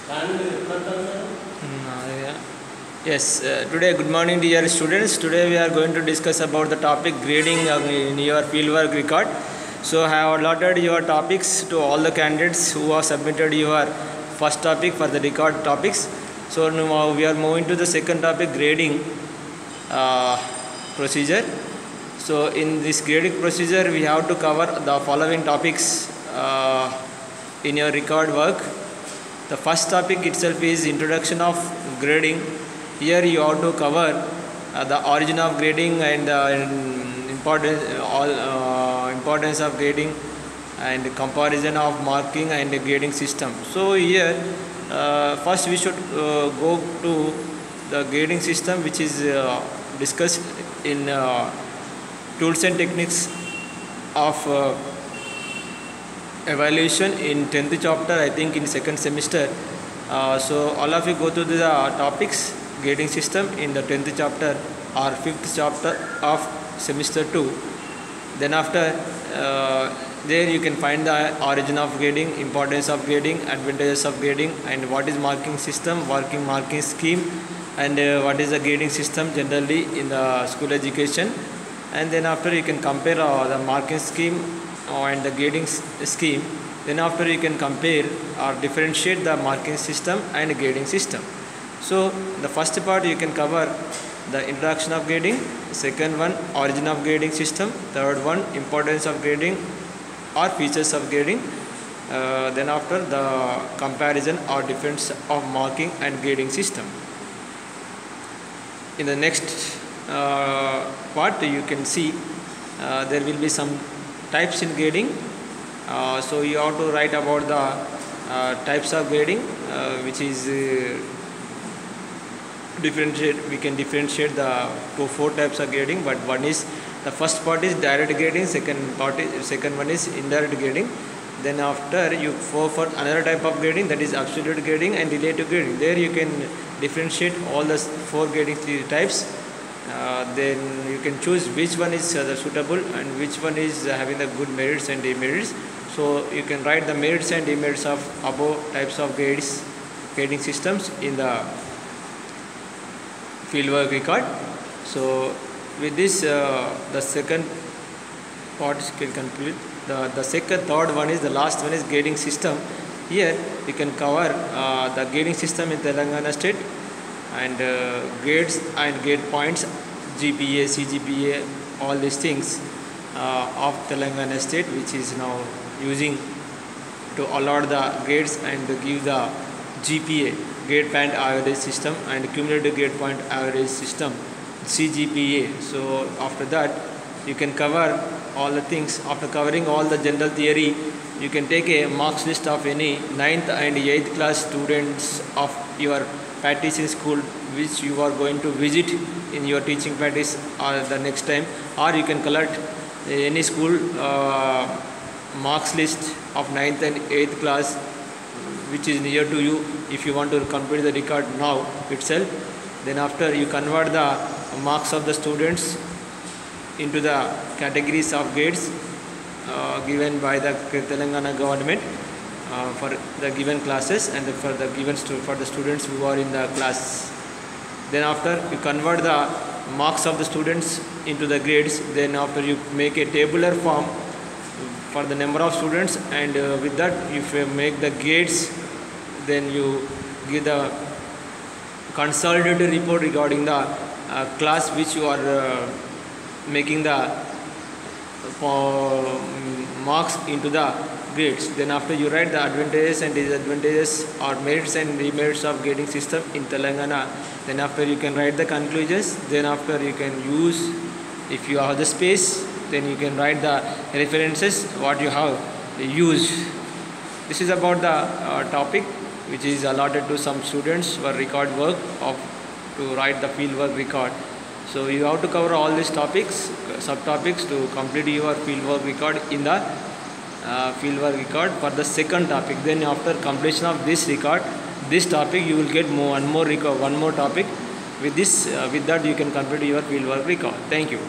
Yeah. Yes, today good morning dear students. Today we are going to discuss about the topic grading in your fieldwork record. So I have allotted your topics to all the candidates who have submitted your first topic for the record topics. So now we are moving to the second topic, grading procedure. So in this grading procedure we have to cover the following topics in your record work. The first topic itself is introduction of grading. Here you have to cover the origin of grading and importance of grading and comparison of marking and grading system. So here first we should go to the grading system, which is discussed in tools and techniques of evaluation in 10th chapter, I think in second semester. So all of you go to the topics grading system in the 10th chapter or 5th chapter of semester 2. Then after there you can find the origin of grading, importance of grading, advantages of grading, and what is marking system, working marking scheme, and what is the grading system generally in the school education. And then after you can compare the marking scheme and the grading scheme. Then after you can compare or differentiate the marking system and grading system. So the first part you can cover the introduction of grading, second one origin of grading system, third one importance of grading or features of grading, then after the comparison or difference of marking and grading system. In the next part you can see there will be some types in grading. So you have to write about the types of grading, which is we can differentiate the four types of grading, but one is the first part is direct grading, second one is indirect grading. Then after you go for another type of grading, that is absolute grading and relative grading. There you can differentiate all the four grading types. Then you can choose which one is suitable and which one is having the good merits and demerits. So you can write the merits and demerits of above types of grading systems in the fieldwork record. So with this the second part can complete. The second, third one is the last one is grading system. Here you can cover the grading system in Telangana state, and grades and grade points, GPA, CGPA, all these things of Telangana state, which is now using to allot the grades and give the GPA, grade point average system, and cumulative grade point average system, CGPA. So after that you can cover all the things. After covering all the general theory, you can take a marks list of any 9th and 8th class students of your practicing school which you are going to visit in your teaching practice the next time, or you can collect any school marks list of 9th and 8th class which is near to you if you want to complete the record now itself. Then after you convert the marks of the students into the categories of grades given by the Telangana government for the given classes and for the students who are in the class. Then after you convert the marks of the students into the grades. Then after you make a tabular form for the number of students, and with that if you make the grades, then you give the consolidated report regarding the class which you are making the marks into the grades. Then after you write the advantages and disadvantages or merits and demerits of grading system in Telangana. Then after you can write the conclusions. Then after you can use, if you have the space, then you can write the references what you have used. This is about the topic which is allotted to some students for record work to write the fieldwork record. So you have to cover all these topics, subtopics, to complete your fieldwork record in the fieldwork record for the second topic. Then after completion of this record, this topic, you will get one more topic. With that you can complete your fieldwork record. Thank you.